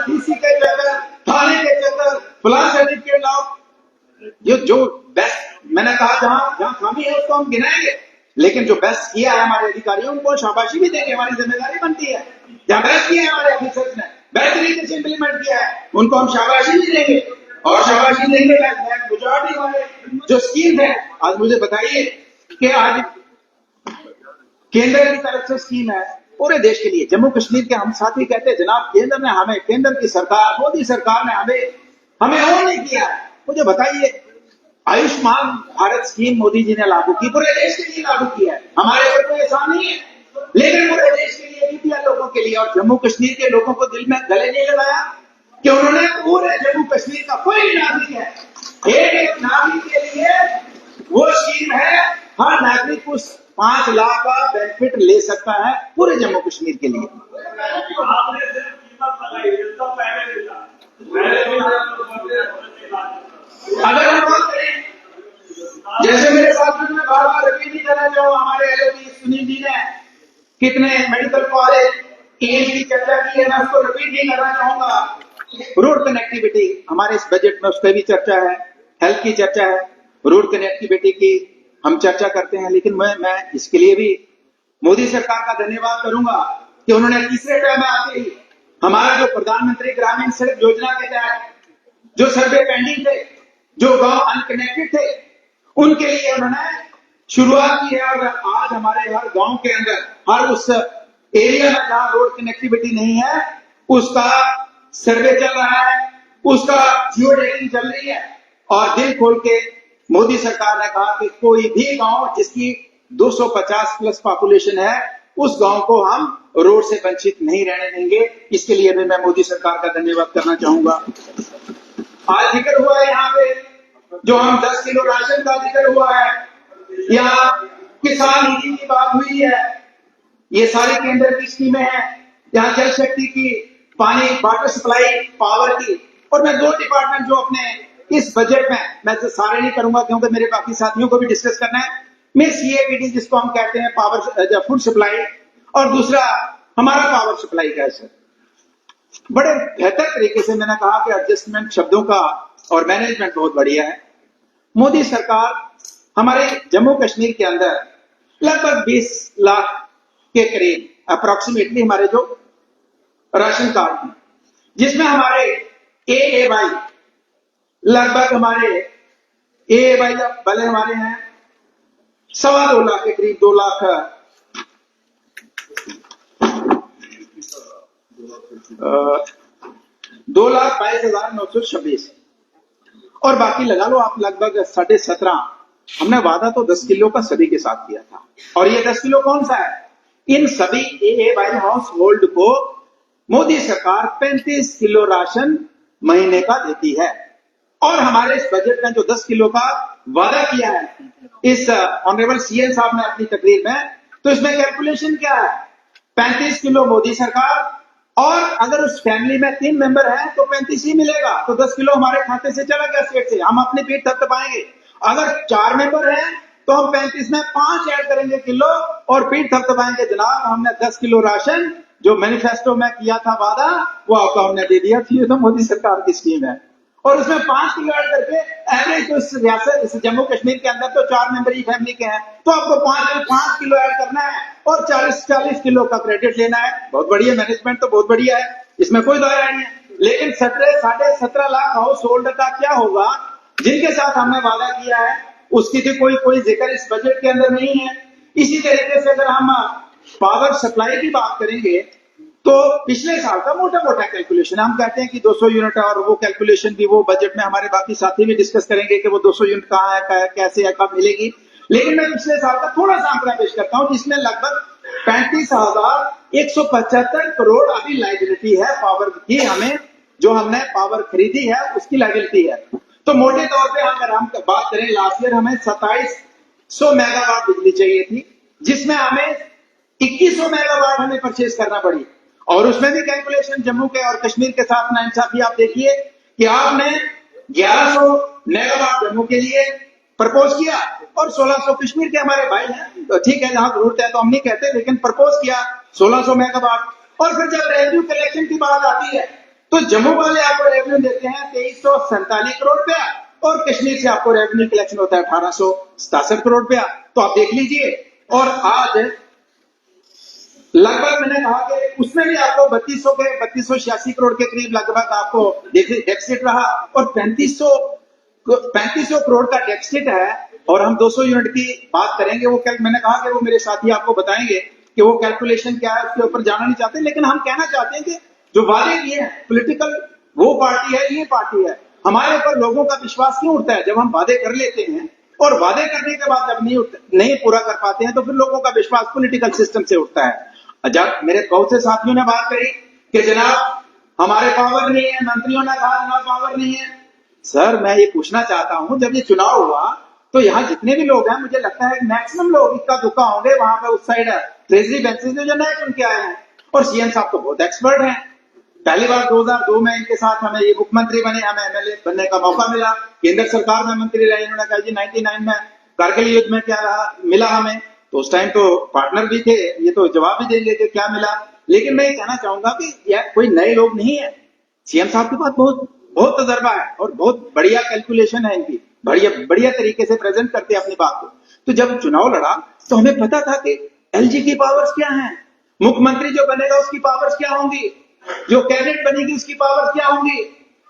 DC के चक्कर, थाने के चक्कर, प्लान सर्टिफिकेट लाओ। ये जो बेस्ट मैंने कहा जहां खामी है उसको हम गिनाएंगे, लेकिन जो बेस्ट किया है हमारे अधिकारियों उनको शाबाशी भी देंगे, हमारी जिम्मेदारी बनती है। जहां बेस्ट किया है हमारे ऑफिसर्स ने, बेस्ट तरीके से इंप्लीमेंट किया है, उनको हम शाबाशी भी देंगे। और शाबाशी देंगे गुजरात हमारे जो स्कीम है, आज मुझे बताइए कि आज केंद्र की तरफ से स्कीम है पूरे देश के लिए। जम्मू कश्मीर के हम साथी कहते हैं जनाब केंद्र ने हमें, केंद्र की सरकार, मोदी सरकार ने हमें और नहीं किया। मुझे बताइए, आयुष्मान भारत स्कीम मोदी जी ने लागू की, पूरे देश के लिए लागू किया है। हमारे ऊपर कोई एहसान नहीं है, लेकिन पूरे देश के लिए, बीपीएल लोगों के लिए। और जम्मू कश्मीर के लोगों को दिल में गले नहीं लगाया कि उन्होंने पूरे जम्मू कश्मीर का कोई नागरिक है, एक नागरिक के लिए वो स्कीम है, हर नागरिक उस 5 लाख का बेनिफिट ले सकता है पूरे जम्मू कश्मीर के लिए। अगर हम बात करें, जैसे मेरे साथ में बार बार रिपीट नहीं करना चाहूँ, हमारे एलओपी सुनील जी ने कितने मेडिकल कॉलेज एम्स की चर्चा की है, मैं उसको रिपीट नहीं करना चाहूंगा। रोड कनेक्टिविटी हमारे इस बजट में उसकी भी चर्चा है, हेल्थ की चर्चा है, रोड कनेक्टिविटी की हम चर्चा करते हैं। लेकिन मैं इसके लिए भी मोदी सरकार का धन्यवाद करूंगा कि उन्होंने तीसरे टर्म में आते ही हमारा जो प्रधानमंत्री ग्रामीण सड़क योजना के तहत जो सर्वे पेंडिंग थे, जो गांव अनकनेक्टेड थे, उनके लिए उन्होंने शुरुआत की है। और आज हमारे हर गांव के अंदर, हर उस एरिया में जहां रोड कनेक्टिविटी नहीं है, उसका सर्वे चल रहा है, उसका जियो टैगिंग चल रही है। और दिल खोल के मोदी सरकार ने कहा कि कोई भी गांव जिसकी 250 प्लस पॉपुलेशन है, उस गांव को हम रोड से वंचित नहीं रहने देंगे। इसके लिए भी मैं मोदी सरकार का धन्यवाद करना चाहूंगा। आज जिक्र हुआ है यहाँ पे, जो हम 10 किलो राशन का जिक्र हुआ है, यहाँ किसान निधि की बात हुई है, ये सारी केंद्र की स्कीमें हैं। यहाँ जल शक्ति की, पानी, वाटर सप्लाई, पावर की। और मैं 2 डिपार्टमेंट जो अपने इस बजट में, मैं तो सारे नहीं करूंगा क्योंकि मेरे बाकी साथियों को भी डिस्कस करना है, मैं सीएपीडी जिसको हम कहते हैं पावर फूड सप्लाई, और दूसरा हमारा पावर सप्लाई का है। बड़े बेहतर तरीके से मैंने कहा कि एडजस्टमेंट शब्दों का और मैनेजमेंट बहुत बढ़िया है। मोदी सरकार हमारे जम्मू कश्मीर के अंदर लगभग 20 लाख के करीब अप्रोक्सीमेटली हमारे जो राशन कार्ड हैं, जिसमें हमारे एएवाई लगभग हमारे एएवाई वाले हमारे हैं 2.25 लाख के करीब, 2,22,926 और बाकी लगा लो आप लगभग 17.5। हमने वादा तो 10 किलो का सभी के साथ किया था, और ये 10 किलो कौन सा है? इन सभी एएवाई हाउस होल्ड को मोदी सरकार 35 किलो राशन महीने का देती है। और हमारे इस बजट में जो 10 किलो का वादा किया है इस ऑनरेबल सीएम साहब ने अपनी तकरीर में, तो इसमें कैलकुलेशन क्या है? 35 किलो मोदी सरकार, और अगर उस फैमिली में 3 मेंबर हैं तो 35 ही मिलेगा। तो 10 किलो हमारे खाते से चला गया स्टेट से, हम अपनी पेट थपथपाएंगे। अगर 4 मेंबर हैं तो हम 35 में 5 ऐड करेंगे किलो और पेट थपथपाएंगे। जनाब हमने 10 किलो राशन जो मैनिफेस्टो में किया था वादा, वो आपको हमने दे दिया थी। ये तो मोदी सरकार की स्कीम है, और उसमें 5 किलो ऐड करके एवरेज तो इस रियासत, इस जम्मू कश्मीर के अंदर तो 4 मेंबर ही फैमिली के हैं, तो आपको 5 किलो ऐड करना है और 40 किलो का क्रेडिट लेना है। बहुत बढ़िया, मैनेजमेंट तो बहुत बढ़िया है, इसमें कोई दायरा नहीं है। लेकिन 17.5 लाख हाउस होल्ड का क्या होगा जिनके साथ हमने वादा किया है, उसकी भी कोई जिक्र इस बजट के अंदर नहीं है। इसी तरीके से अगर हम पावर सप्लाई की बात करेंगे तो पिछले साल का मोटा कैलकुलेशन, हम कहते हैं कि 200 यूनिट, और वो कैलकुलेशन भी वो बजट में हमारे बाकी साथी भी डिस्कस करेंगे कि वो 200 यूनिट कहाँ है, कैसे है, कब मिलेगी। लेकिन मैं पिछले साल का थोड़ा सा आंकड़ा पेश करता हूं, जिसमें लगभग 35,175 करोड़ अभी लायबिलिटी है पावर की, हमें जो हमने पावर खरीदी है उसकी लायबिलिटी है। तो मोटे तौर पे अगर हम बात करें, लास्ट ईयर हमें 2700 मेगावाट बिजली चाहिए थी, जिसमें हमें 2100 मेगावाट हमें परचेज करना पड़ी। और उसमें भी कैलकुलेशन जम्मू के और कश्मीर के साथ नाइंसाफी आप देखिए कि आपने 1100 मेगावाट जम्मू के लिए प्रपोज किया और 1600 कश्मीर के हमारे भाई हैं, तो ठीक है, जहां जरूरत है तो हम नहीं कहते, लेकिन प्रपोज किया 1600 मेगावाट। और फिर जब रेवेन्यू कलेक्शन की बात आती है तो जम्मू वाले आपको रेवेन्यू देते हैं 2347 करोड़ रुपया और कश्मीर से आपको रेवेन्यू कलेक्शन होता है 1867 करोड़ रुपया। तो आप देख लीजिए। और आज लगभग मैंने कहा कि उसमें भी आपको 3286 करोड़ के करीब लगभग आपको डेफिसिट रहा और 3500 करोड़ का डेफिसिट है। और हम 200 यूनिट की बात करेंगे, वो मैंने कहा कि वो मेरे साथी आपको बताएंगे कि वो कैलकुलेशन क्या है, उसके ऊपर जाना नहीं चाहते। लेकिन हम कहना चाहते हैं कि जो वादे किए हैं, पॉलिटिकल वो पार्टी है, ये पार्टी है, हमारे ऊपर लोगों का विश्वास क्यों उठता है? जब हम वादे कर लेते हैं और वादे करने के बाद जब नहीं पूरा कर पाते हैं तो फिर लोगों का विश्वास पॉलिटिकल सिस्टम से उठता है। जब मेरे बहुत से साथियों ने बात करी कि जनाब हमारे पावर नहीं है, मंत्रियों ने कहा जनाब पावर नहीं है। सर मैं ये पूछना चाहता हूं, जब ये चुनाव हुआ तो यहाँ जितने भी लोग हैं, मुझे लगता है मैक्सिमम लोग इक्का दुक्का होंगे वहां पे उस साइड ट्रेजरी बेंचेस में जो नए चुन के आए हैं। और सीएम साहब तो बहुत एक्सपर्ट हैं। पहली बार 2002 में इनके साथ हमें ये मुख्यमंत्री बने, हमें एमएलए बनने का मौका मिला, केंद्र सरकार में मंत्री रहे। इन्होंने कहा जी 99 में कारगिल युद्ध में क्या रहा मिला हमें, तो उस टाइम तो पार्टनर भी थे, ये तो जवाब भी देंगे कि क्या मिला। लेकिन मैं ये कहना चाहूंगा कि यह कोई नए लोग नहीं है। सीएम साहब के पास बहुत तजर्बा है और बहुत बढ़िया कैलकुलेशन है इनकी, बढ़िया तरीके से प्रेजेंट करते हैं अपनी बात को। तो जब चुनाव लड़ा तो हमें पता था कि एलजी की पावर्स क्या हैं, मुख्यमंत्री जो बनेगा उसकी पावर्स क्या होंगी, जो कैबिनेट बनेगी उसकी पावर्स क्या होंगी,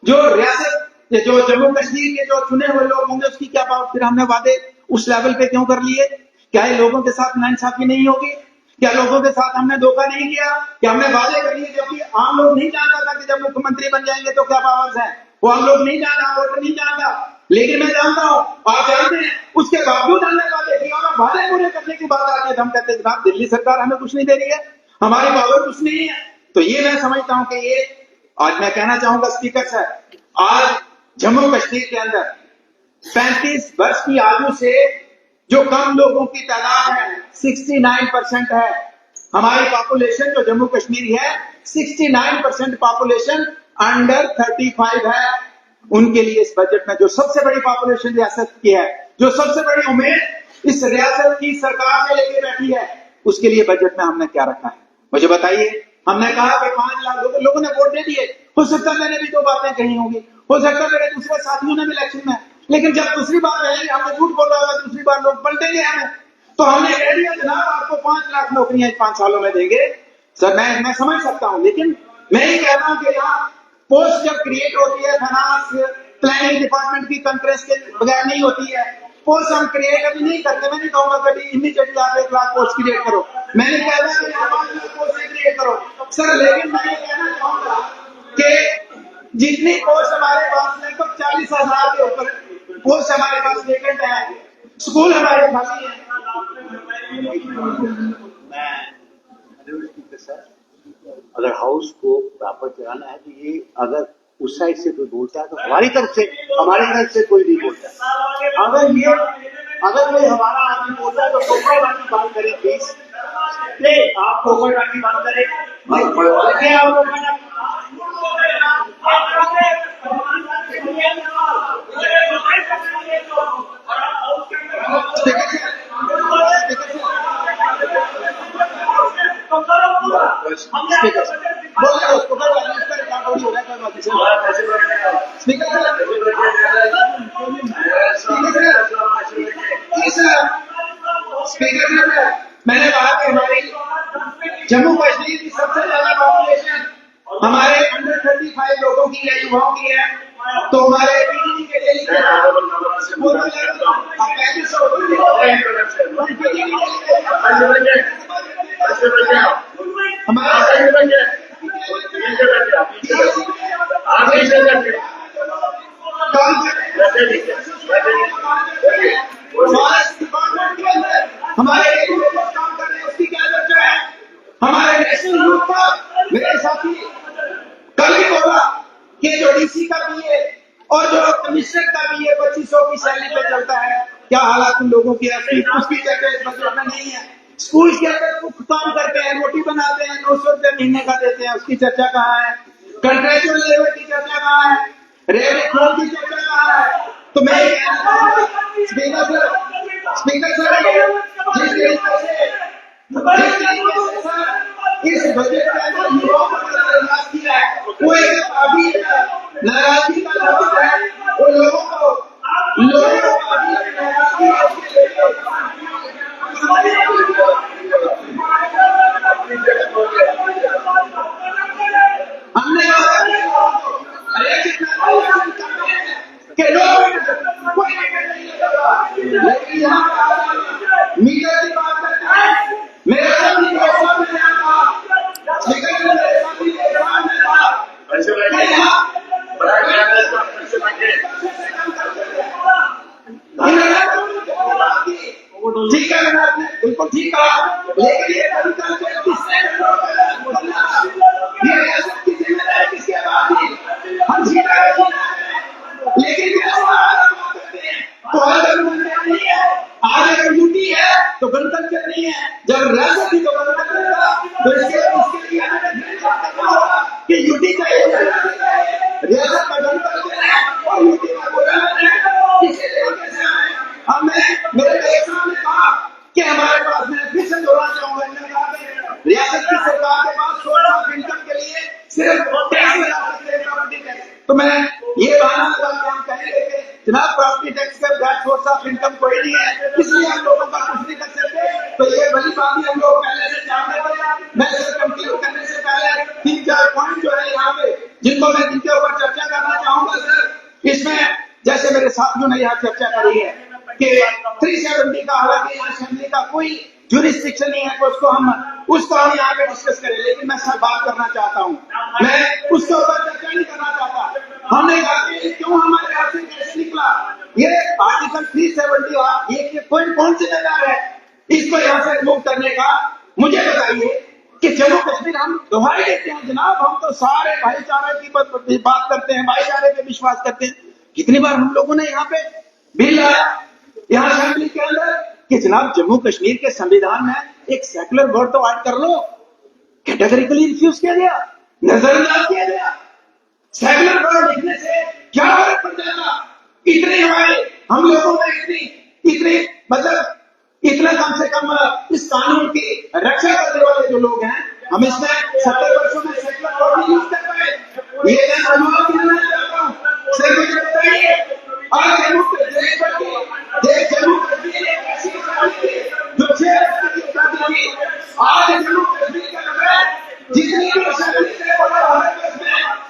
जो रियासत जो जम्मू कश्मीर के जो चुने हुए लोग होंगे उसकी क्या पावर। फिर हमने वादे उस लेवल पे क्यों कर लिए? क्या ये लोगों के साथ नाइंसाफी नहीं होगी? क्या लोगों के साथ हमने धोखा नहीं किया? क्या हमने वादे कर लिए जबकि आम लोग नहीं जानता था कि जब मुख्यमंत्री बन जाएंगे तो क्या पावर्स है? वो आम लोग नहीं जानता, वोटर नहीं जानता, लेकिन मैं जानता हूं, आप जानते हैं। उसके बावजूद हमने वादे किया और वादे पूरे करने की बात आती है तो हम कहते हैं जनाब दिल्ली सरकार हमें कुछ नहीं दे रही है, हमारी पावर कुछ नहीं है। तो ये मैं समझता हूं कि ये आज मैं कहना चाहूंगा स्पीकर साहब, आज जम्मू कश्मीर के अंदर 35 वर्ष की आयु से जो कम लोगों की तादाद है 69% है। हमारी पॉपुलेशन जो जम्मू कश्मीर है 69% पॉपुलेशन अंडर 35 है। उनके लिए इस बजट में जो सबसे बड़ी पॉपुलेशन रियासत की है, जो सबसे बड़ी उम्मीद इस रियासत की सरकार ने लेके बैठी है, उसके लिए बजट में हमने क्या रखा है मुझे बताइए। हमने कहा कि 5 लाख लोगों ने वोट दे दिए। हो सकता है मैंने भी 2 बातें कही होंगी, हो सकता है मेरे दूसरे साथियों ने भी इलेक्शन में, लेकिन जब दूसरी बार रहेंगे हमने झूठ बोला होगा, दूसरी बार लोग पलटेंगे हमें, तो हमने कह दिया जनाब आपको 5 लाख नौकरियां 5 सालों में देंगे। सर मैं समझ सकता हूं, लेकिन मैं ये कहता हूं कि यहाँ पोस्ट जब क्रिएट होती है फाइनेंस प्लानिंग डिपार्टमेंट की कॉन्फ्रेंस के बगैर नहीं होती है। पोस्ट हम क्रिएट अभी नहीं करते। मैं नहीं कहूंगा कभी इमीडिएटली आप 1 लाख पोस्ट क्रिएट करो, मैं नहीं कहता कि आप 5 लाख पोस्ट क्रिएट करो सर, लेकिन मैं ये कहना चाहूंगा कि जितनी पोस्ट हमारे पास लगभग 40,000 के ऊपर पोस्ट हमारे पास वेकेंट है, स्कूल हमारे खाली है। अगर हाउस को प्रॉपर चलाना है तो ये अगर उस साइड से कोई बोलता है तो हमारी तरफ से कोई नहीं बोलता। अगर कोई हमारा आदमी बोलता है तो कोई बात बात करें प्लीज, आप कोई बात बात करें। मैंने कहा कि हमारी जम्मू कश्मीर की सबसे ज्यादा पॉपुलेशन हमारे अंडर 35 लोगों की है, युवाओं की है। तो हमारे पीडीडी के लिए हमारे काम कर रहे हैं उसकी क्या चर्चा है? हमारे नेशनल यूथ का मेरे साथी कल ही बोला कि जो डीसी का बीए और जो कमिश्नर का बीए 2500 की सैलरी पे चलता है, क्या हालात उन लोगों की है उसकी चर्चा इस बजट में नहीं है। स्कूल के अंदर काम करते हैं, रोटी बनाते हैं, 900 रुपये महीने का देते हैं, उसकी चर्चा कहाँ है? कंट्रेक्चुअल लेबर की चर्चा कहाँ है? रेलवे खोल की चर्चा कहाँ है? तो मैं स्पीकर सर जिस तरीके से इस बजट के अंदर युवाओं को प्रयास किया है, वो एक नाराजगी का जवाब है वो लोगों को अभी नाराजगी है इसके हमने अरे कितना कि लोग कोई नहीं लगा लेकिन यहाँ मीडिया की बात करते हैं मेरे सामने मेरे सामने आता लेकिन मेरे सामने के सामने था ठीक है मैंने आपने बिल्कुल ठीक कहा लेकिन ये किसने ये रियासत की जिम्मेदारी किसके पास थी हम जीता लेकिन तो अगर नहीं है आज अगर यूटी है तो गणतंत्र नहीं है जब रियासत थी तो गणतंत्र था तो इसके लिए कि यूटी चाहिए रियासत का गणतंत्र है और यूटी का गवर्नर है इसी तरीके से हमें मेरे सामने कहा कि हमारे पास मैं फिर से दोहराना चाहूंगा रियासत की सरकार के पास सोर्स ऑफ इनकम के लिए सिर्फ टैक्स लगा सकते हैं प्रॉपर्टी टैक्स तो मैं ये बहाना लगा कि हम कहेंगे कि जनाब प्रॉपर्टी टैक्स का बगैर सोर्स ऑफ इनकम कोई नहीं है इसलिए हम लोगों का कुछ नहीं कर सकते तो ये बड़ी बात हम लोग पहले से जानते थे मैं इसे कंक्लूड करने से पहले 3-4 पॉइंट जो है यहाँ पे जिनके ऊपर चर्चा करना चाहूंगा सर इसमें जैसे मेरे साथियों ने यहाँ चर्चा करी है कि 370 का हालांकि असेंबली का कोई ज्यूरिस्डिक्शन नहीं है तो उसको हम यहाँ पे डिस्कस करें लेकिन मैं सर बात करना चाहता हूँ मैं उसके ऊपर चर्चा नहीं करना चाहता हमने कहा कि क्यों हमारे हाथ से कैसे निकला ये आर्टिकल 370 ये कौन जिम्मेदार है इसको यहाँ से रिमूव करने का मुझे बताइए कि जम्मू कश्मीर हम दुहाई देते हैं जनाब हम तो सारे भाईचारे की बात करते हैं भाईचारे पे विश्वास करते हैं कितनी बार हम लोगों ने यहाँ पे बिल आया यहाँ असेंबली के अंदर कि जनाब जम्मू कश्मीर के संविधान में एक सेकुलर वर्ड तो ऐड कर लो कैटेगरिकली रिफ्यूज किया गया नजरअंदाज किया गया सेकुलर वर्ड लिखने से क्या फर्क पड़ जाएगा इतने हमारे हम लोगों में इतने मतलब इतना कम से कम इस कानून की रक्षा करने वाले जो लोग हैं हम इसमें 70 वर्षों में सेकुलर वर्ड नहीं यूज कर पाए ये मैं अनुभव करना चाहता हूँ सिर्फ मुझे बताइए आज जम्मू कश्मीर एक ऐसी जो 6 थी आज जम्मू कश्मीर के अंदर जितनी भी असेंबली से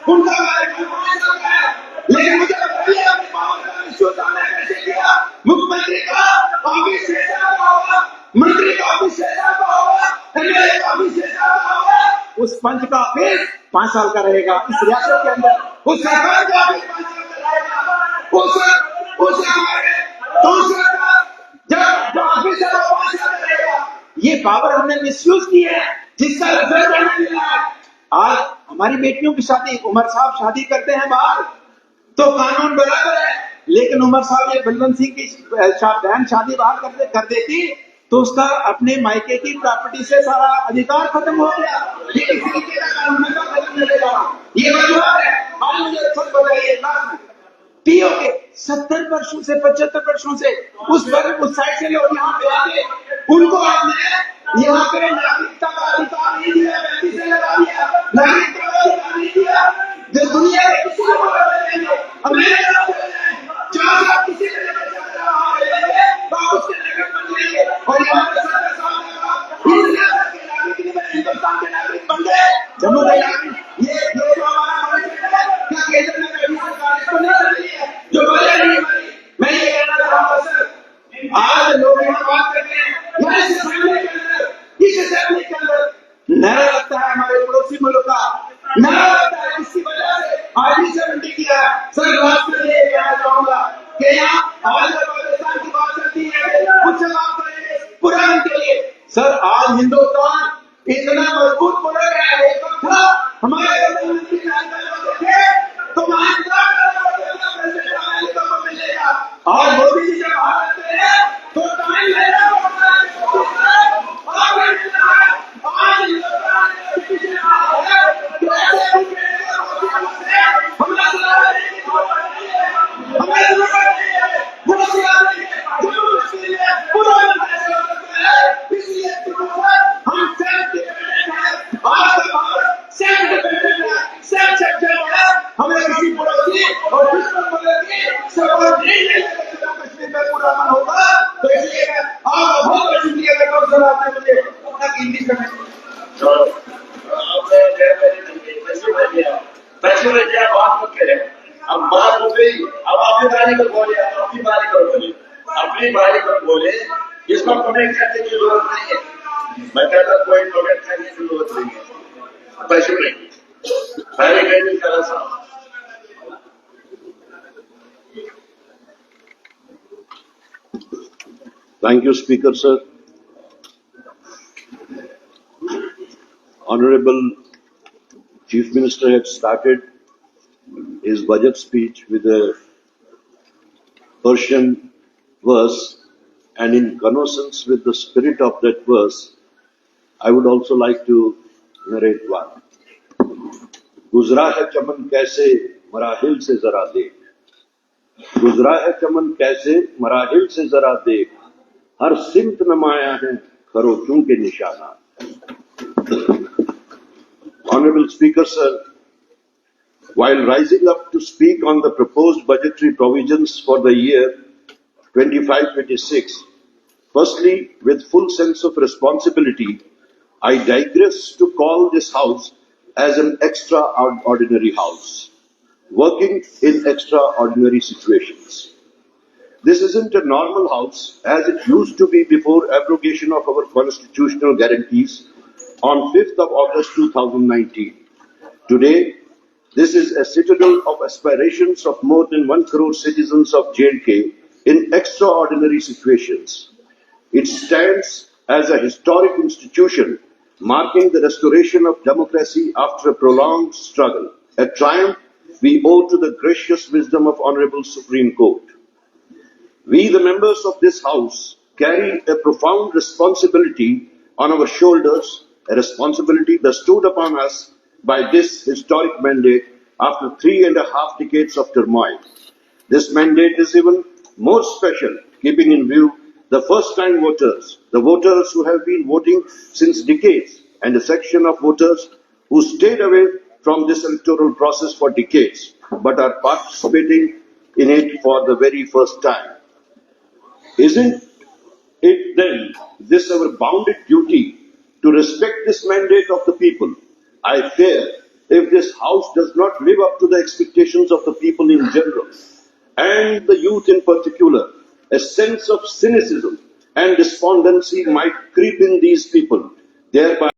उनका कार्यक्रम 5 साल का है लेकिन मुझे बताइए अपनी पावर का मिसयूज हमने कैसे किया मुख्यमंत्री का ऑफिस 6 साल का होगा मंत्री का ऑफिस 6 साल का होगा एमएलए का ऑफिस 6 साल का होगा उस पंच का ऑफिस 5 साल का रहेगा इस रियासत के अंदर उस सरकार का ऑफिस 5 साल का रहेगा उस हमारे काउंसिलर का जब ऑफिस है वो 5 साल का रहेगा ये पावर हमने मिसयूज की है जिसका रिजल्ट हमें मिला है आज हमारी बेटियों की शादी उमर साहब शादी करते हैं बाहर तो कानून बराबर है लेकिन उमर साहब ये बलवंत सिंह की बहन शादी बाहर कर देती तो उसका अपने मायके की प्रॉपर्टी से सारा अधिकार खत्म हो गया ये इस तरीके का कानून मिलेगा ये वजह है और मुझे सब बताइए पीओ के 70 वर्षों से 75 वर्षों से उस साइड से लोग यहाँ पे आते उनको आपने यहाँ पे नागरिकता का अधिकार नहीं दिया व्यक्ति से लगा दिया नागरिकता का अधिकार नहीं दिया जो दुनिया के किसी को बोलेंगे अमेरिका बोलेंगे 4 साल किसी ने उसके नागरिक बन जाएंगे और यहाँ पे 70 साल इस रियासत के नागरिक नहीं हिंदुस्तान के नागरिक बन गए जम्मू के नागरिक ये जो हमारा भविष्य है क्या केंद्र में कभी सरकार इसको नहीं कर रही है जो बोले नहीं मैं ये कहना चाहूंगा सर आज लोग यहाँ बात करते हैं इस असेंबली के अंदर नारा लगता है हमारे पड़ोसी मुल्क का नारा लगता है इसकी वजह से आर्टिकल 70 किया सर लास्ट में ये कहना चाहूंगा कि यहाँ आज पाकिस्तान की बात करती है कुछ बात करेंगे पुराने के लिए सर आज हिंदुस्तान इतना मजबूत मुल्क है एक वक्त था हमारे प्रधानमंत्री थे तो मिलेगा और मोदी जी जब भारत में है तो टाइम लेगा हमें किसी और दुश्मन बदलेगी, सब नहीं कश्मीर में पूरा अमन होगा। तो इसलिए मैं आप बहुत शुक्रिया करता हूँ सर, आपने मुझे अपना कीमती समय पैसे में क्या बात मत करें। अब बात हो गई, अब अपनी बारी पर बोले, अब अपनी बारी पर बोले, अपनी बारी पर बोले, इसको कमेंट करने की जरूरत नहीं है। मैं कहता कोई कमेंट करने की जरूरत नहीं है। पैसे नहीं, पहले कहने का साहब Thank you, Speaker, sir. Honorable Chief Minister had started his budget speech with a Persian verse, and in connoissance with the spirit of that verse, I would also like to narrate one. गुजरा है चमन कैसे मराहिल से जरा देख, गुजरा है चमन कैसे मराहिल से जरा देख, हर सिमत नमाया है खरोचों के निशाना. Honorable Speaker, sir, while rising up to speak on the proposed budgetary provisions for the year 25-26, firstly, with full sense of responsibility, I digress to call this House as an extraordinary House, working in extraordinary situations. This isn't a normal House as it used to be before abrogation of our constitutional guarantees on 5th of August 2019. Today, this is a citadel of aspirations of more than 1 crore citizens of J&K in extraordinary situations. It stands as a historic institution marking the restoration of democracy after a prolonged struggle, a triumph we owe to the gracious wisdom of Honorable Supreme Court. We, the members of this House, carry a profound responsibility on our shoulders, a responsibility bestowed upon us by this historic mandate after 3.5 decades of turmoil. This mandate is even more special, keeping in view the first-time voters, the voters who have been voting since decades, and a section of voters who stayed away from this electoral process for decades, but are participating in it for the very first time. Isn't it then this our bounded duty to respect this mandate of the people? I fear if this House does not live up to the expectations of the people in general, and the youth in particular, a sense of cynicism and despondency might creep in these people, thereby